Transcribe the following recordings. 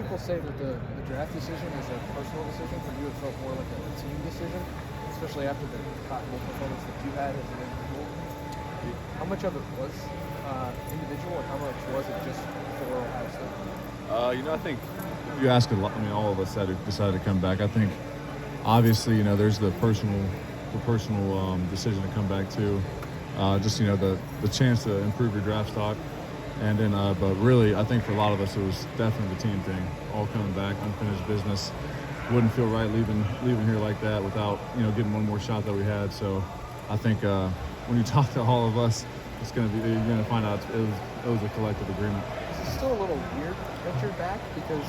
people say that the draft decision is a personal decision. For you, it felt more like a team decision, especially after the Cotton Bowl performance that you had as an individual. How much of it was individual, and how much was it just for Ohio State? I think you ask a lot. I mean, all of us that have decided to come back. I think obviously, there's the personal decision to come back too. Just the chance to improve your draft stock, and then but really, I think for a lot of us, it was definitely the team thing. All coming back, unfinished business. Wouldn't feel right leaving here like that without getting one more shot that we had. So I think when you talk to all of us, you're gonna find out it was a collective agreement. It's still a little weird that you're back because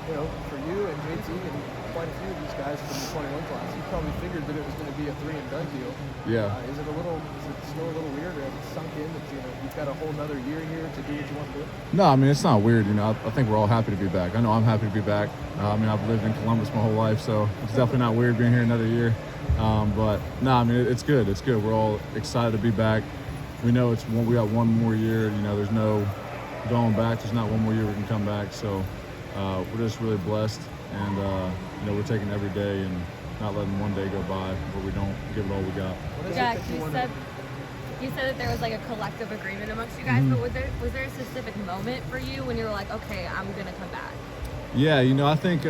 for you and JT and quite a few of these guys from the 21 class, you probably figured that it was going to be a 3-and-done deal. Yeah. Is it still a little weird, or has it sunk in that you've got a whole nother year here to do what you want to do? No, I mean, it's not weird. I think we're all happy to be back. I know I'm happy to be back. I've lived in Columbus my whole life, so it's definitely not weird being here another year. But no, I mean, it's good. It's good. We're all excited to be back. We know we got one more year. There's no going back. There's not one more year we can come back. So we're just really blessed, and we're taking every day and not letting one day go by where we don't give it all we got. Jack, you said that there was like a collective agreement amongst you guys, but was there a specific moment for you when you were like, okay, I'm gonna come back? Yeah, I think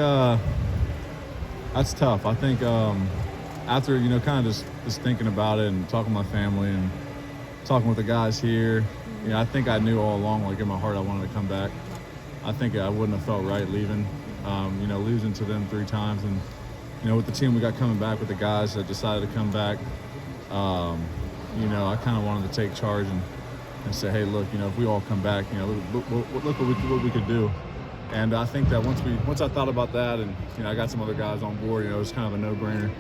that's tough. I think after kind of just thinking about it and talking to my family and talking with the guys here, I think I knew all along, like in my heart, I wanted to come back. I think I wouldn't have felt right leaving, losing to them 3 times. And, with the team we got coming back, with the guys that decided to come back, I kind of wanted to take charge and say, hey, look, if we all come back, look what we could do. And I think that once I thought about that and, I got some other guys on board, it was kind of a no-brainer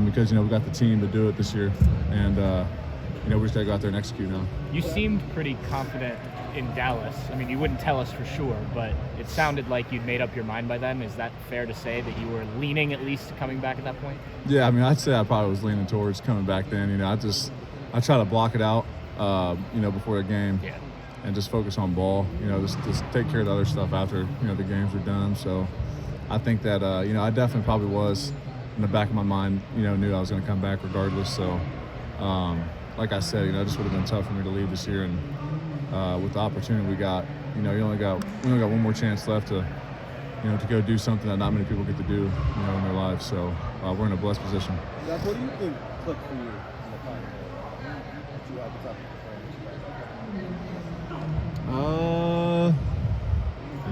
because, we got the team to do it this year. And, we just got to go out there and execute now. You seemed pretty confident in Dallas. I mean, you wouldn't tell us for sure, but it sounded like you'd made up your mind by then. Is that fair to say that you were leaning at least to coming back at that point? Yeah, I mean, I'd say I probably was leaning towards coming back then. I try to block it out, before the game. Yeah. And just focus on ball. Just take care of the other stuff after the games are done. So I think that I definitely probably was in the back of my mind. Knew I was going to come back regardless. So like I said, it just would have been tough for me to leave this year. And with the opportunity we got, we only got one more chance left to go do something that not many people get to do, in their lives. So we're in a blessed position. Zach, what do you think clicked for you in the Cotton Bowl that you had the top of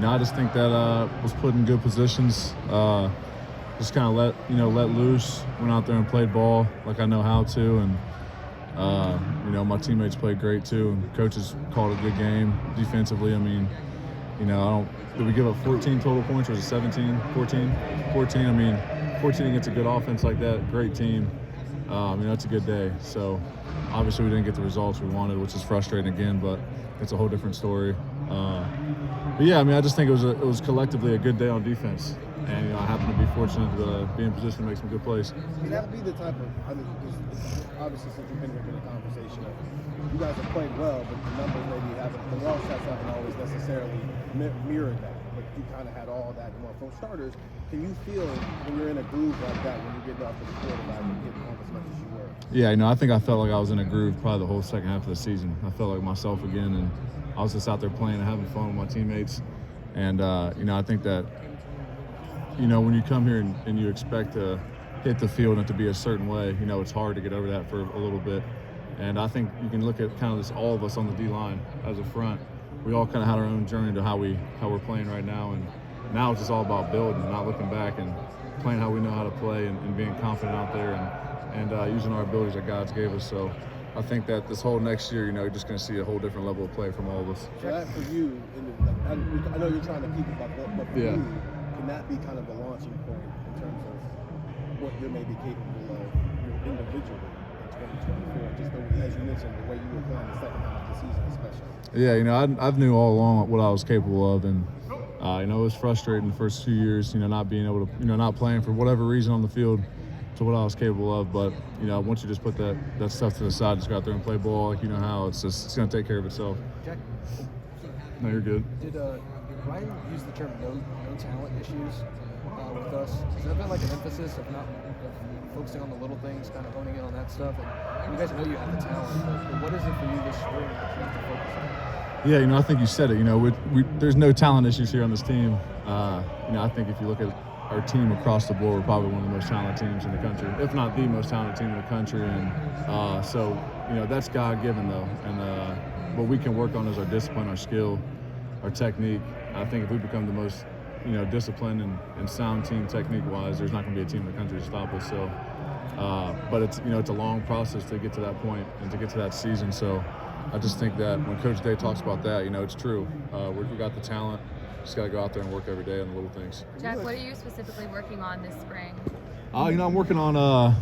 I just think that was put in good positions. Just kind of let loose. Went out there and played ball like I know how to, and my teammates played great too. And coaches called a good game defensively. I mean, did we give up 14 total points or was it 17? 14? 14. I mean, 14 against a good offense like that, great team. It's a good day. So obviously we didn't get the results we wanted, which is frustrating again, but it's a whole different story. But yeah, I mean, I just think it was collectively a good day on defense. And, I happen to be fortunate to be in position to make some good plays. Would that be the type of, obviously since you've been here in the conversation, you guys have played well, but the numbers maybe the raw stats haven't always necessarily mirrored that. But you kind of had all that more. For starters, can you feel when you're in a groove like that, when you're getting off the quarterback and getting home as much as you were? Yeah, I think I felt like I was in a groove probably the whole second half of the season. I felt like myself again, and I was just out there playing and having fun with my teammates. And, I think that, when you come here and you expect to hit the field and to be a certain way, it's hard to get over that for a little bit. And I think you can look at kind of this, all of us on the D-line as a front. We all kind of had our own journey to how we're playing right now. And now it's just all about building, not looking back and playing how we know how to play and being confident out there and using our abilities that God's gave us. So I think that this whole next year, you're just going to see a whole different level of play from all of us. So that for you, I know you're trying to keep it up, but for you, can that be kind of the launching point in terms of what you're maybe capable of individually in 2024? Just as you mentioned, the way you were playing the second half of the season especially. Yeah, I've knew all along what I was capable of, and it was frustrating the first 2 years, not being able to, not playing for whatever reason on the field to what I was capable of. But once you just put that stuff to the side, just go out there and play ball like you know how, it's going to take care of itself. Jack, No, you're good. did Ryan used the term no talent issues with us. Has that been like an emphasis of not focusing on the little things, kind of honing in on that stuff? And you guys know you have the talent, but what is it for you this spring that you have to focus on? Yeah, I think you said it. There's no talent issues here on this team. I think if you look at our team across the board, we're probably one of the most talented teams in the country, if not the most talented team in the country. And so that's God-given, though. And what we can work on is our discipline, our skill, our technique. I think if we become the most disciplined and sound team technique-wise, there's not going to be a team in the country to stop us. So, but it's it's a long process to get to that point and to get to that season. So I just think that when Coach Day talks about that, it's true. We got the talent. Just got to go out there and work every day on the little things. Jack, what are you specifically working on this spring? I'm working on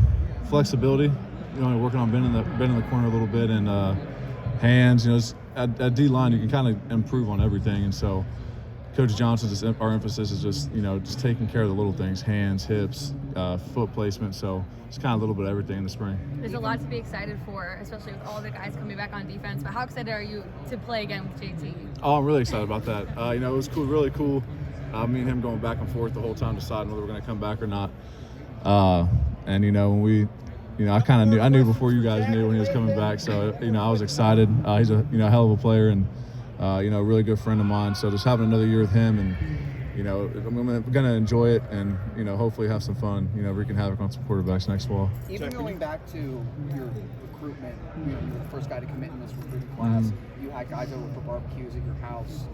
flexibility. Working on bending the corner a little bit and hands. At D-line, you can kind of improve on everything. And so Coach Johnson's, our emphasis is just taking care of the little things, hands, hips, foot placement. So it's kind of a little bit of everything in the spring. There's a lot to be excited for, especially with all the guys coming back on defense. But how excited are you to play again with JT? Oh, I'm really excited about that. It was cool, really cool. Me and him going back and forth the whole time, deciding whether we're going to come back or not. And when we, I knew before you guys knew when he was coming back. So I was excited. He's a hell of a player and a really good friend of mine. So just having another year with him and I'm going to enjoy it and hopefully have some fun. Wreaking havoc on some quarterbacks next fall. Even going back to your recruitment, you were the first guy to commit in this recruiting class. Mm-hmm. You had guys over for barbecues at your house.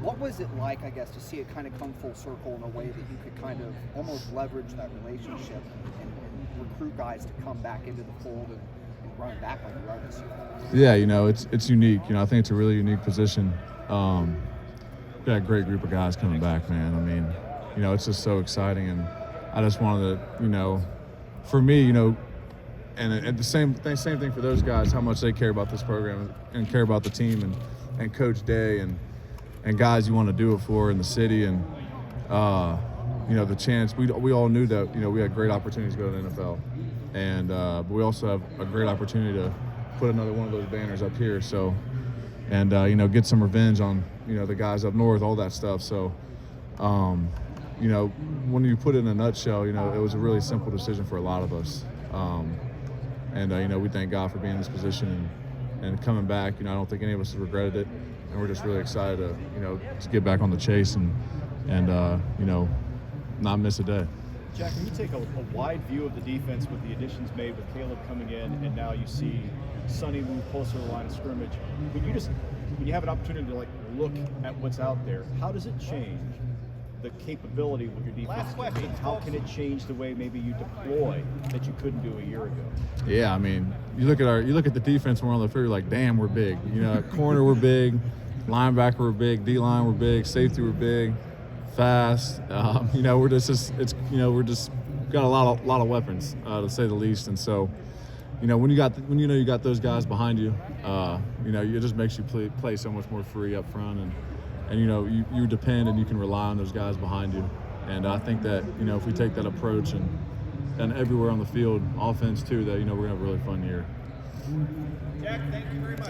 What was it like, I guess, to see it kind of come full circle in a way that you could kind of almost leverage that relationship and recruit guys to come back into the fold and run back like you are this year? Yeah, it's unique. I think it's a really unique position. We've got a great group of guys coming back, man. It's just so exciting, and I just wanted to, for me, and the same thing for those guys, how much they care about this program and care about the team and Coach Day and guys you want to do it for in the city and the chance. We all knew that we had great opportunities to go to the NFL, and but we also have a great opportunity to put another one of those banners up here. So. And get some revenge on the guys up north, all that stuff. So, when you put it in a nutshell, it was a really simple decision for a lot of us. We thank God for being in this position and coming back. I don't think any of us have regretted it, and we're just really excited to get back on the chase and not miss a day. Jack, when you take a wide view of the defense with the additions made with Caleb coming in, and now you see Sonny move closer to the line of scrimmage, when you have an opportunity to look at what's out there, how does it change the capability of what your defense can be? How can it change the way maybe you deploy that you couldn't do a year ago? Yeah, you look at the defense, we're on the field, you're like, damn, we're big. Corner we're big, linebacker we're big, D-line we're big, safety we're big. Fast, we're just got a lot of weapons to say the least, and so when you got those guys behind you, it just makes you play so much more free up front, and you depend and you can rely on those guys behind you, and I think that if we take that approach and everywhere on the field, offense too, that we're gonna have a really fun year. Jack, thank you very much.